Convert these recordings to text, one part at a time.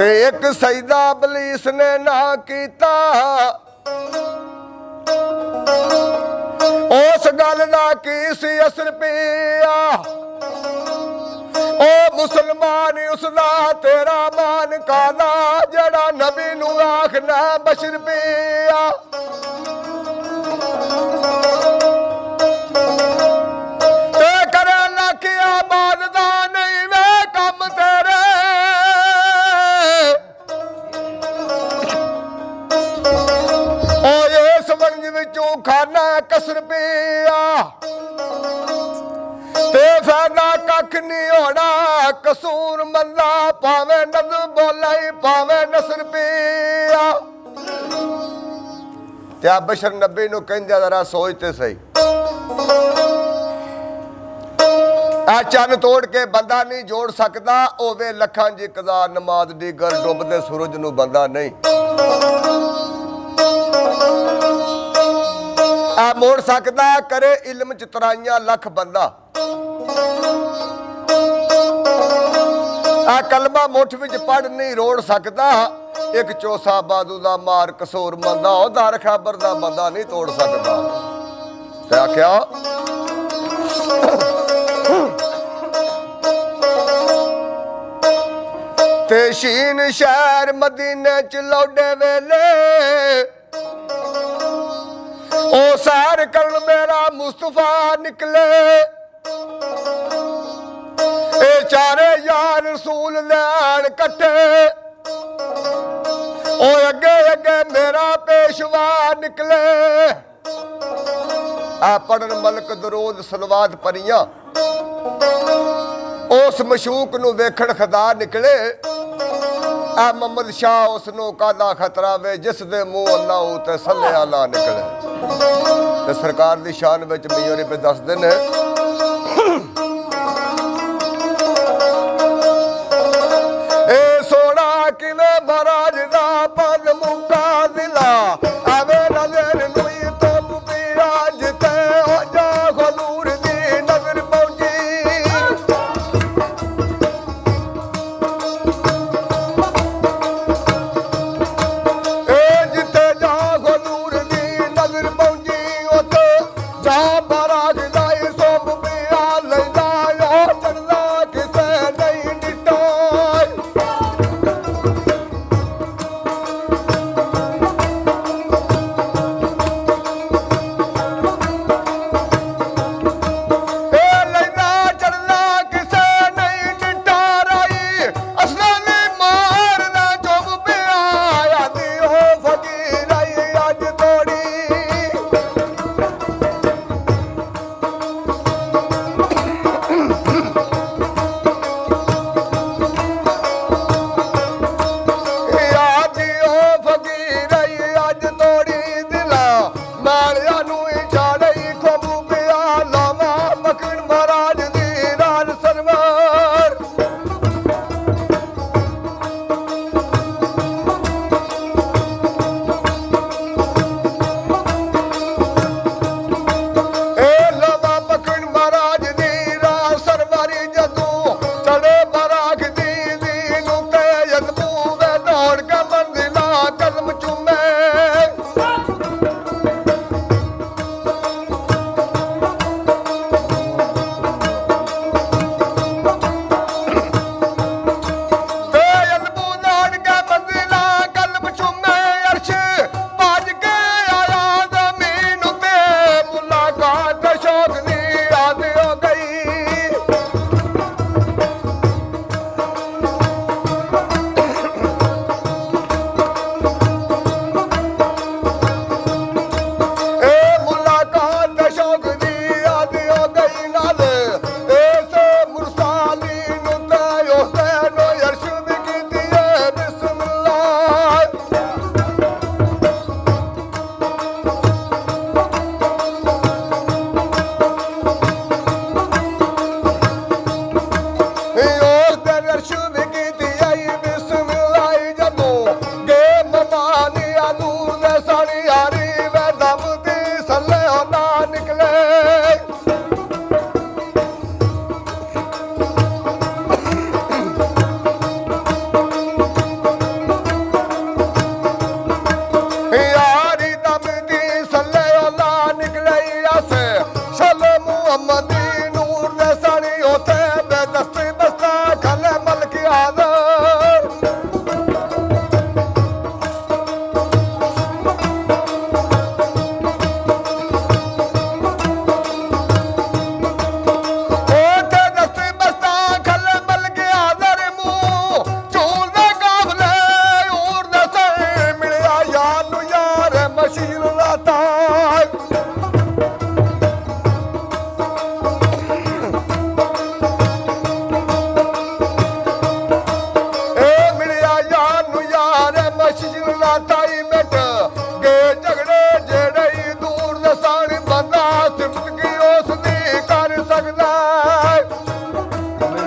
ते एक सजदा इबलीस ने ना कीता उस गल दा की सी असर पिया ओ मुसलमान उसदा तेरा मान काला जड़ा नबी नू आखना बशर पिया ते करे लखिया बाददा नहीं वे कम तेरे ओ इस वंज विचों खाना कसर पिया ते फायदा कख नहीं होना कसूर मंदा पावे नज़र बोलाई पावे नसर पिया ते बशर नबी नू कहंदा जरा सोचते सही आ चन तोड़ के बंदा नहीं जोड़ सकता ओवे लखां जी कदा नमाज दी गल डुबदे सूरज नू बंदा नहीं आ मोड़ सकता करे इल्म च तराइयां लख बंदा आ कलमा मुठ विच पढ़ नहीं रोड़ सकता एक चौसा बादू दा मार कसूर मंदा उधार खबर दा बंदा नहीं तोड़ सकता ते आख्या ते शीन शहर मदीने च लौडे वेले ओ सैर करन मेरा मुस्तफा निकले ए चारे यार रसूल लैन कट्ठे ओ अगे अगे मेरा पेशवा निकले आ पढ़न मलक दरूद सलवात परियां उस मशूक नू वेखण खुदा निकले आ मोहम्मद शाह उसनू कादा खतरा वे जिस दे मुंह अल्लाह ते सल्ले अला निकले ते सरकार दी शान विच मियां पे दसदे ने ए सोना किवें महाराज दा पग मुका दिला आवे नजर नुई तो पिराज ते हो जा खलूर दी नजर पहुंची जा महाराज दा सो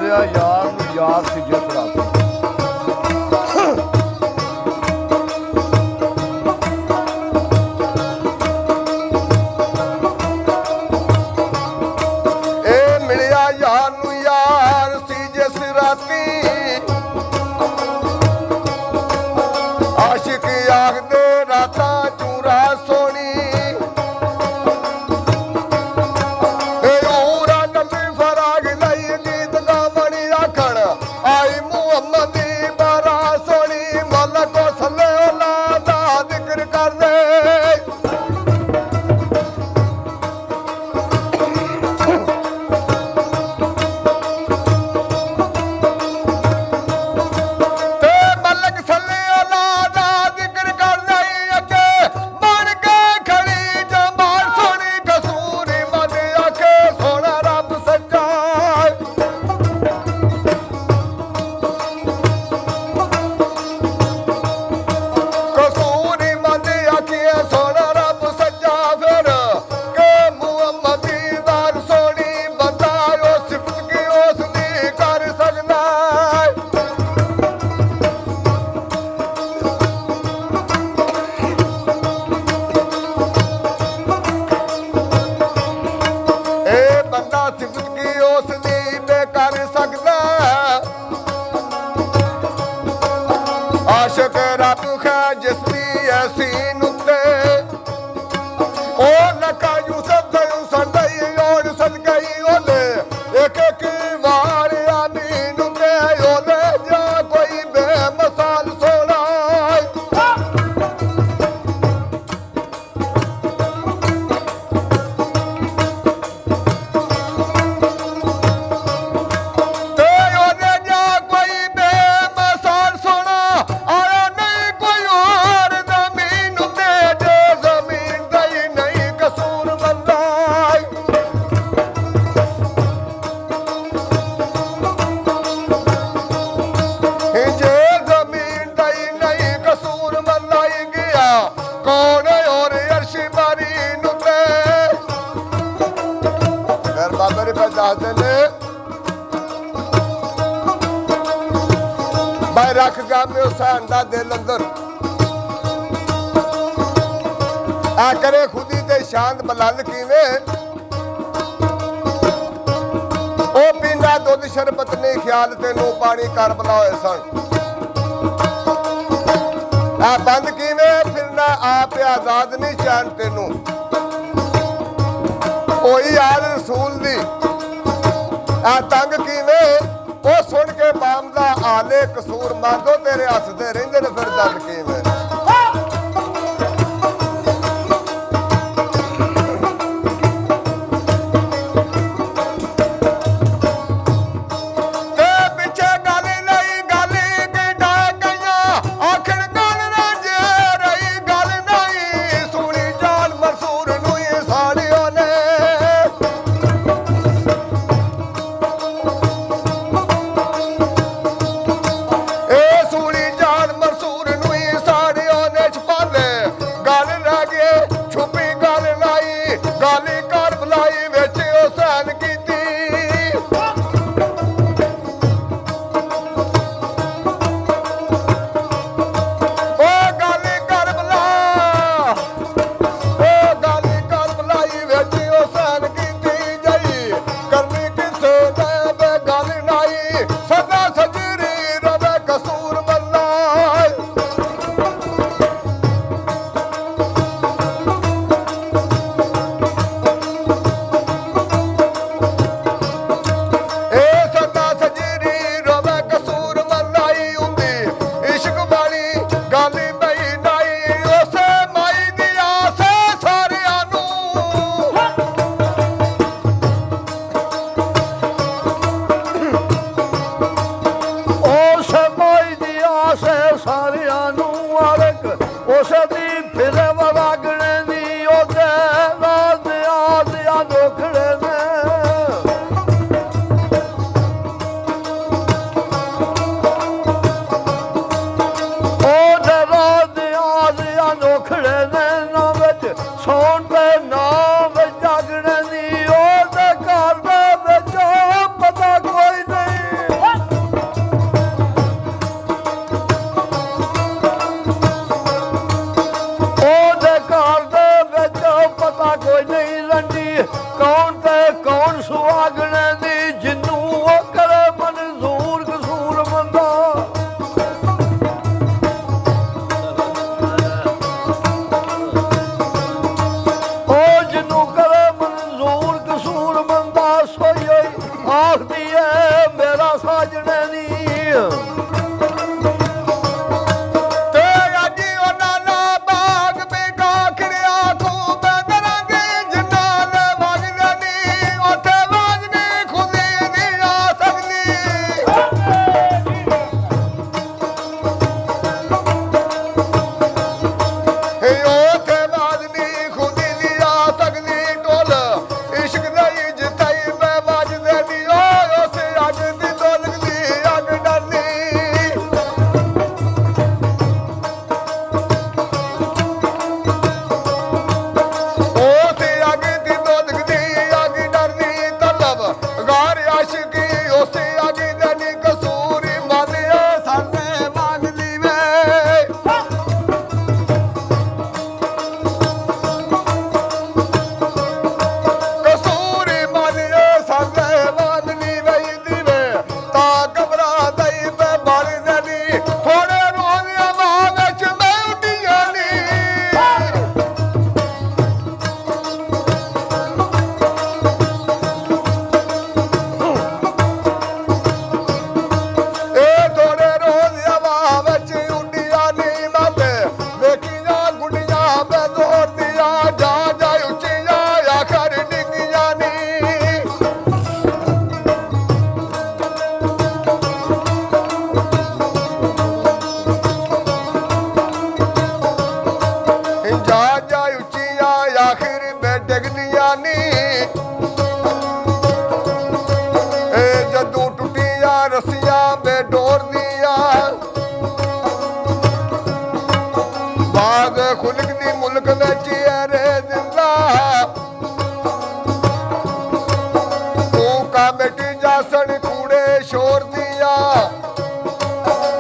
ਮਿਲਿਆ ਯਾਰ ਨੂੰ ਯਾਰ ਸੀ ਜਿਸ ਰਾਤ ਇਹ ਮਿਲਿਆ ਯਾਰ ਨੂੰ ਯਾਰ ਸੀ ਜਿਸ ਰਾਤੀ ਆਸ਼ਿਕ ਆਖਦੇ ਰਾਤਾਂ ਚੂਰਾ ਸੋਣੀ ਆਸ਼ਕ ਰੱਬ ਹੈ ਜਿਸ ਦੀ ਐਸੀ ਨੁੱਤੇ ਉਹ ਨਕਾ ਯੂਸਫ ਦਾ ਯੂਸਨ ਦਈ ਔਰ ਸਦਕਈ ਉਹਦੇ ਇੱਕ ਇੱਕ ਵਾਰ ਆਮੀ ਨੁੱਤੇ ਉਹਦੇ ਜਾ ਕੋਈ ਬੇਮਿਸਾਲ ਸੋਹਣਾ मैं रख गया में हुसैन दा दिल अंदर आ करे खुदी ते शांत मलल किवें ओ पींदा दुध शरबत नहीं ख्याल तेनू पानी कर बुलाए सन आ बंद किवें फिरना आप आजाद नहीं चान तेनू कोई आल रसूल दी आ तंग किवें ਉਹ ਸੁਣ ਕੇ ਬਾਮ ਦਾ ਆਲੇ ਕਸੂਰ ਮੰਗੋ ਤੇਰੇ ਹੱਸਦੇ ਰਹਿੰਦੇ ਨੇ ਫਿਰ ਦੰਦ ਕਿਵੇਂ ਤੇ ਪਿੱਛੇ ਗੱਲ ਨਹੀਂ ਗੱਲ ਕਿਡਾ ਗਈਆਂ ਆਖਣ ਗੱਲ ਨਾ ਜੇ ਰਹੀ ਗੱਲ ਨਹੀਂ ਸੁਣੀ ਜਾਨ ਮਨਸੂਰ ਨੂੰ ਇਹ ਸਾੜਿਓ ਨੇ ਸਾੜ ਆਖਦੀ ਏ ਮੇਰਾ ਸਾਜਣੇ ਨੀ ਖੁਲਕਦੀ ਮੁਲਕ ਵਿੱਚ ਅਰੇ ਦਿੰਦਾ ਤੂੰ ਕਾ ਬੇਟੀ ਜਾਸਣ ਕੂੜੇ ਸ਼ੋਰ ਦੀਆਂ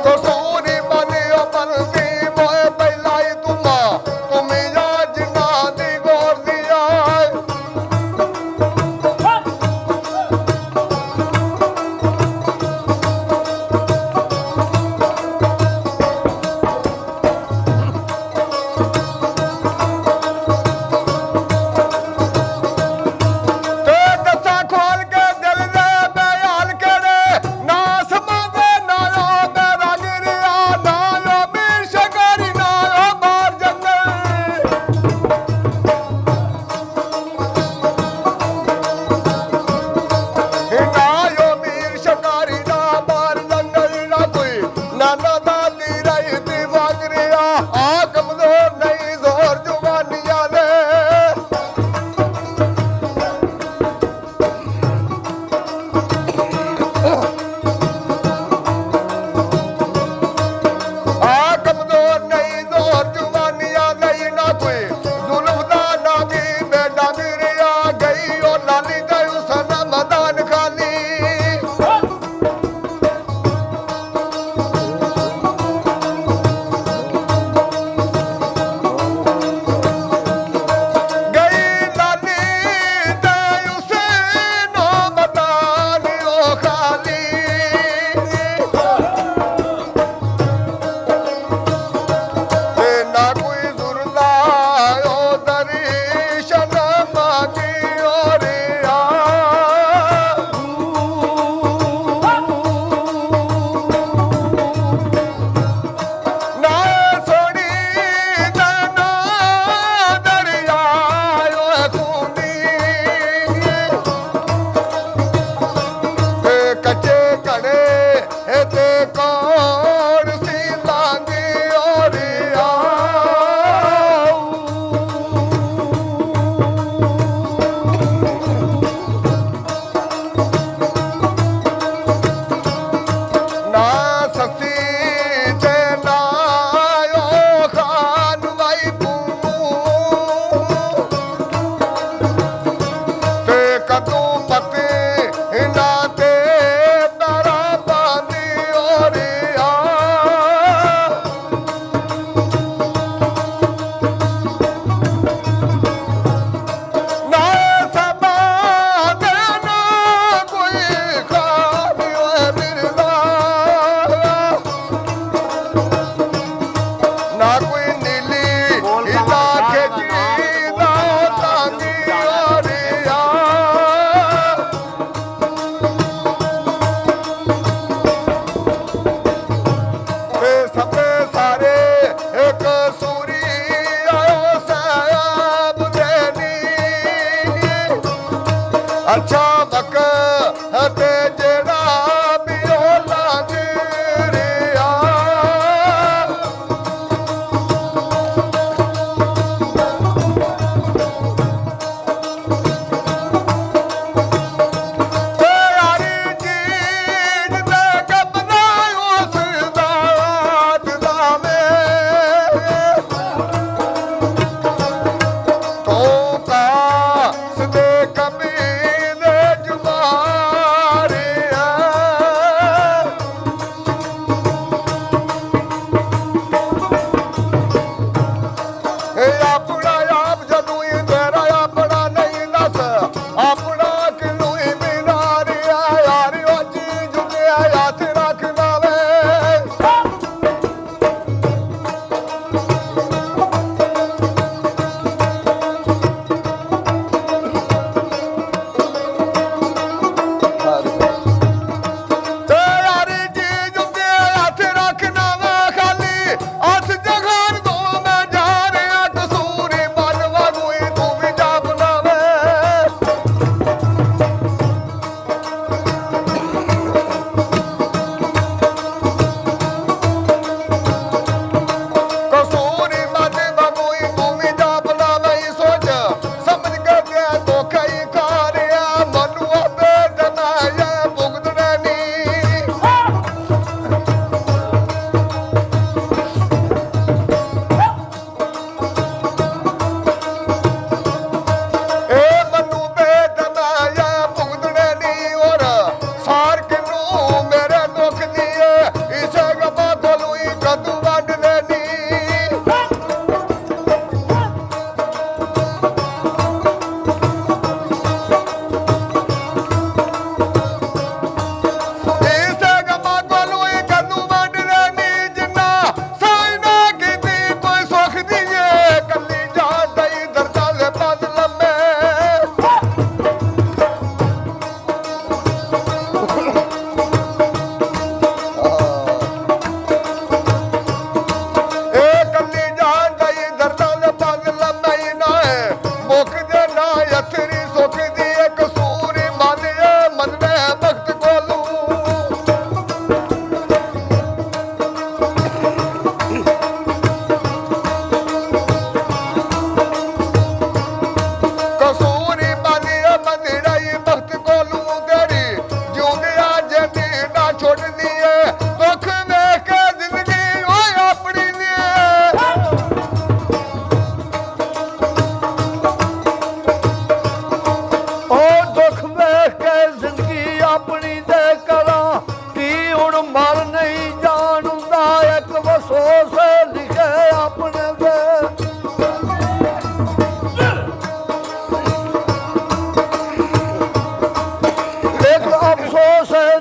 ਕਸੂਰੀ ਬਨਿਓ ਬਨਦੀ ਮੋਏ ਪਹਿਲਾ ਹੀ ਤੁਮੀ ਜਾ ਜਿੰਨਾ ਦੀ ਗੋਰ ਦੀਆਂ ਖੋਲ ਕੇ ਦਿਲ ਦੇ ਬਿਆਨ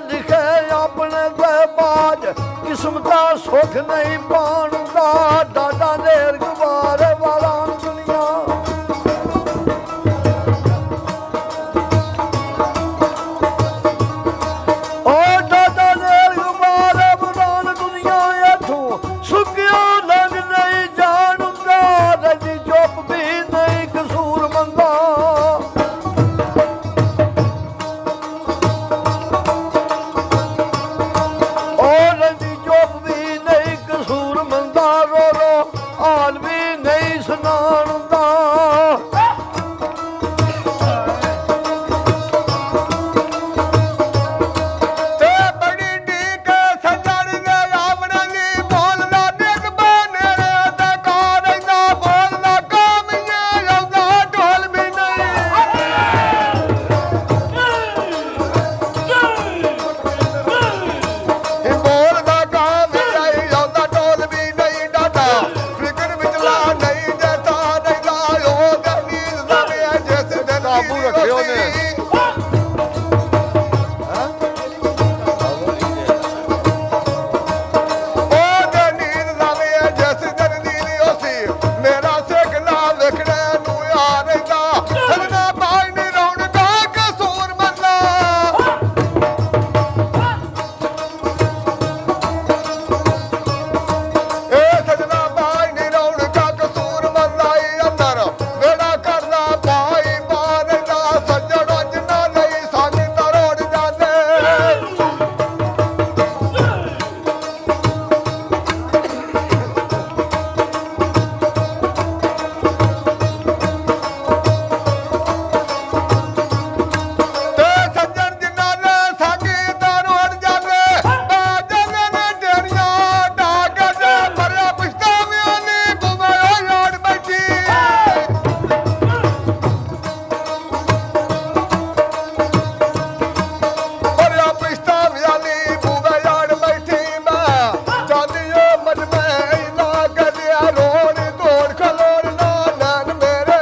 ਲਿਖੇ ਆਪਣੇ ਦੇ ਬਾਜ ਕਿਸਮਤਾ ਸੁਖ ਨਹੀਂ ਪਾਉਂਦਾ ਡਾਡਾ ਨੇਰ ਗਵਾਰੇ ਵਾਲਾ ਦੁਨੀਆ ਓ ਡਾਡਾ ਨੇਰ ਗਵਾਰੇ ਵਾਲਾ ਦੁਨੀਆ ਇਥੋਂ ਸੁੱਕਿਆ ਲੰਘ ਨਹੀਂ ਜਾਣਦਾ ਰਜੀ ਚੁੱਪ ਵੀ ਨਹੀਂ ਕਸੂਰ ਮੰਦਾ ਹਾਲ ਵੀ ਨਹੀਂ ਸੁਣਾਉਂਦਾ ਤੇ ਬੜੀ ਢੀਕ ਸੱਜਣ ਦੇ ਆਵਣਾ ਦੀ ਬੋਲਦਾ ਡਿੱਗ ਬਨੇ ਤੇ ਕਾ ਰਹਿੰਦਾ ਬੋਲਦਾ ਕਾਮੀਆਂ ਆਉਂਦਾ ਢੋਲ ਵੀ ਨਹੀਂ ਇਹ ਬੋਲਦਾ ਕਾਮੀਆਂ ਆਉਂਦਾ ਢੋਲ ਵੀ ਨਹੀਂ ਡਾਡਾ ਨਹੀਂ ਜਤਾ ਨਹੀਂ ਉਹ ਗਨੀਰ ਦਾ ਵੇ ਜਿਸ ਦਿਨ ਕਾਬੂ ਰੱਖਿਓ ਨੇ ਉਹ ਗਨੀਰ ਦਾ ਵੇ ਜਿਸ ਦਿਨ ਦੀ ਨਹੀਂ ਸੀ ਮੇਰਾ ਸਿੱਖ ਨਾ ਵੇਖਣੇ ਨੂੰ ਆ ਰਹਿੰਦਾ ਸਜਣਾ ਬਾਈ ਨੀ ਰੌਣਕਾ ਕਸੂਰ ਮੰਨਾ ਇਹ ਸਜਣਾ ਬਾਈ ਨੀ ਰੌਣਕਾ ਕਸੂਰ ਮੰਨਾਈ ਅੰਦਰ ਵੇੜਾ ਕਰਦਾ ਭਾਈ ਬਾਰ ਦਾ ਸੱਜਣਾ ਜਿੰਨਾ ਲਈ ਸਾਡੀ ਤਰੋੜ ਜਾਂਦੇ ਤੇ ਸੱਜਣ ਜਿੰਨਾ ਨੇ ਸਾਡੀ ਤਰੋੜ ਜਾਂਦੇ ਆ ਜਾਂਦੇ ਨੇ ਢੇਰੀਆਂ ਡਾਕ ਦੇ ਮਰਿਆ ਪਛਤਾਵਿਆਂ ਨੇ ਬੁਮਾਇਆ ਯਾਰ ਬੈਠੀ ਮਰਿਆ ਪਛਤਾਵਿਆਂ ਨੇ ਬੁਮਾਇਆ ਯਾਰ ਬੈਠੀ ਮੈਂ ਜਾਂਦੀ ਓ ਮਨ ਮੈਂ ਨਾ ਕਰਿਆ ਰੋਣ ਤੋੜ ਖਲੋੜ ਨਾ ਨੈਣ ਮੇਰੇ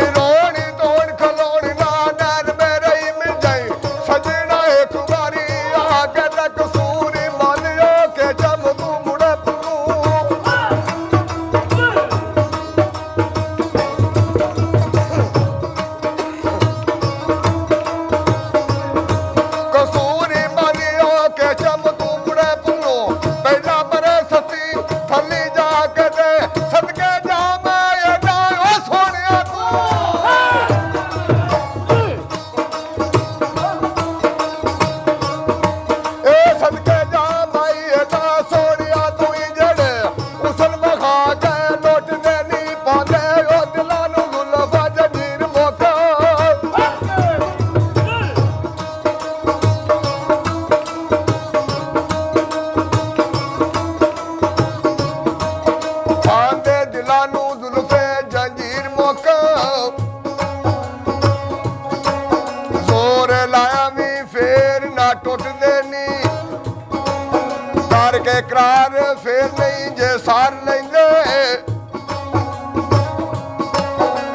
ਰੋਣੀ ਤੋੜ ਖਲੋੜ ਨਾ ਨੈਣ ਮੇਰੇ ਹੀ ਮਿਲ ਜਾਈ ਸਜਣਾ ਇੱਕ ਵਾਰੀ ਆ ਕੇ ਤਾਂ ਕਸੂਰ ਮੰਨਿਓ ਕਿ ਜਮ ਤੂੰ ਮੁੜੇ ਪੂ ਕਸੂਰ ਮੰਨਿਓ ਕਿ ਜਮ ਤੂੰ ਮੁੜੇ ਪੂ ਪਹਿਲਾਂ ਬਰੇ ਸੱਤੀ ਥੱਲੀ ਜਾ ਕੇ ਤੇ ਸਦਕੇ ਜਾ ਮੈਂ ਇਹਦਾ ਓ ਸੋਹਣਿਆ ਤੂੰ ਇਹ ਸਦਕੇ ਜਾ ਮਾਈ ਇਹਦਾ ਸੋਹਣਿਆ ਤੂੰ ਹੀ ਜਿਹੜੇ ਉਸਲ ਮਖਾ ਕੇ ਲੁੱਟਦੇ ਨਹੀਂ ਪਾਉਂਦੇ ਉਹ ਦਿਲਾਂ ਨੂੰ ਜ਼ੁਲਫਾ ਜੰਜੀਰ ਮੋਕਾ ਆਂਦੇ ਦਿਲਾਂ ਨੂੰ ਜ਼ੁਲਫੇ ਜੰਜੀਰ ਮੋਕਾ ਜ਼ੋਰ ਲਾਇਆ ਵੀ ਫੇਰ ਨਾ ਟੁੱਟਦੇ ਨੀ ਕਰ ਕੇ ਕਰਾਰ ਫੇਰ ਨਹੀਂ ਜੇ ਸਾਰ ਲੈਂਦੇ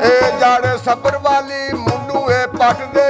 ਇਹ ਜਾੜੇ ਸਬਰ ਵਾਲੀ ਮੁੰਡੂ ਇਹ ਪੱਟਦੇ